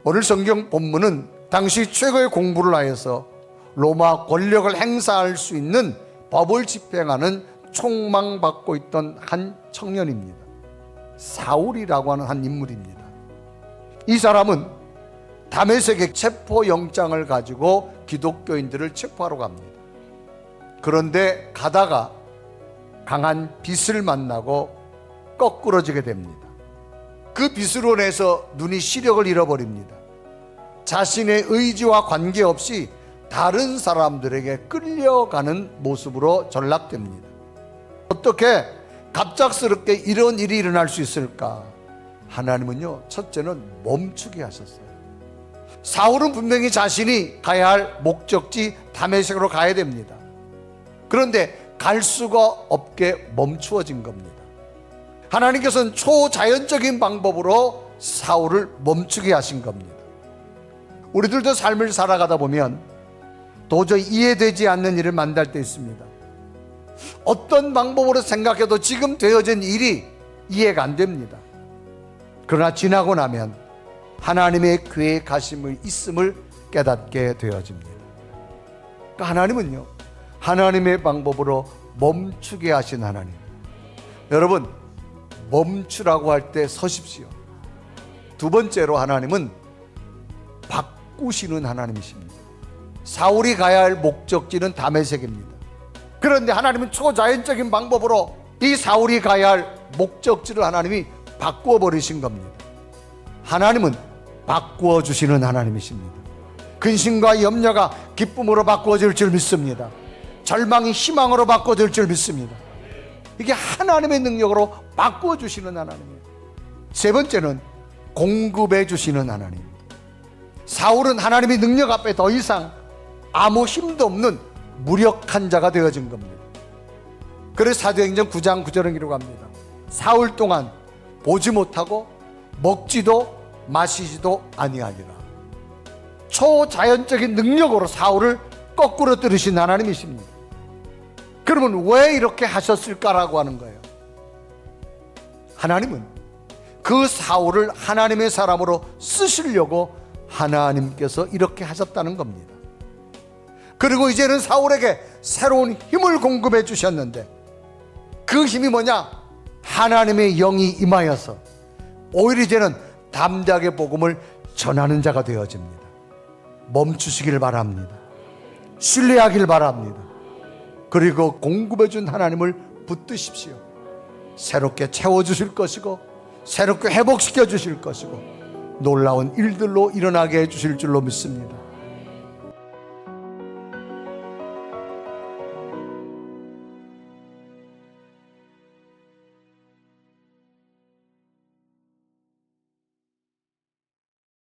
오늘 성경 본문은 당시 최고의 공부를 하여서 로마 권력을 행사할 수 있는 법을 집행하는 총망받고 있던 한 청년입니다. 사울이라고 하는 한 인물입니다. 이 사람은 다메섹의 체포영장을 가지고 기독교인들을 체포하러 갑니다. 그런데 가다가 강한 빛을 만나고 거꾸러지게 됩니다. 그 빛으로 인해서 눈이 시력을 잃어버립니다. 자신의 의지와 관계없이 다른 사람들에게 끌려가는 모습으로 전락됩니다. 어떻게 갑작스럽게 이런 일이 일어날 수 있을까? 하나님은요, 첫째는 멈추게 하셨어요. 사울은 분명히 자신이 가야 할 목적지 다메섹으로 가야 됩니다. 그런데 갈 수가 없게 멈추어진 겁니다. 하나님께서는 초자연적인 방법으로 사울을 멈추게 하신 겁니다. 우리들도 삶을 살아가다 보면 도저히 이해되지 않는 일을 만날 때 있습니다. 어떤 방법으로 생각해도 지금 되어진 일이 이해가 안 됩니다. 그러나 지나고 나면 하나님의 계획하심이 있음을 깨닫게 되어집니다. 그러니까 하나님은요, 하나님의 방법으로 멈추게 하신 하나님. 여러분, 멈추라고 할 때 서십시오. 두 번째로 하나님은 바꾸시는 하나님이십니다. 사울이 가야 할 목적지는 다메섹입니다. 그런데 하나님은 초자연적인 방법으로 이 사울이 가야 할 목적지를 하나님이 바꾸어 버리신 겁니다. 하나님은 바꾸어 주시는 하나님이십니다. 근심과 염려가 기쁨으로 바꾸어질 줄 믿습니다. 절망이 희망으로 바꾸어질 줄 믿습니다. 이게 하나님의 능력으로 바꾸어 주시는 하나님이에요. 세 번째는 공급해 주시는 하나님입니다. 사울은 하나님의 능력 앞에 더 이상 아무 힘도 없는 무력한 자가 되어진 겁니다. 그래서 사도행전 9장 9절은 기록합니다. 사흘 동안 보지 못하고 먹지도 마시지도 아니하니라. 초자연적인 능력으로 사울을 거꾸로 들으신 하나님이십니다. 그러면 왜 이렇게 하셨을까라고 하는 거예요. 하나님은 그 사울을 하나님의 사람으로 쓰시려고 하나님께서 이렇게 하셨다는 겁니다. 그리고 이제는 사울에게 새로운 힘을 공급해 주셨는데, 그 힘이 뭐냐? 하나님의 영이 임하여서 오히려 이제는 담대하게 복음을 전하는 자가 되어집니다. 멈추시길 바랍니다. 신뢰하길 바랍니다. 그리고 공급해 준 하나님을 붙드십시오. 새롭게 채워주실 것이고 새롭게 회복시켜 주실 것이고 놀라운 일들로 일어나게 해 주실 줄로 믿습니다.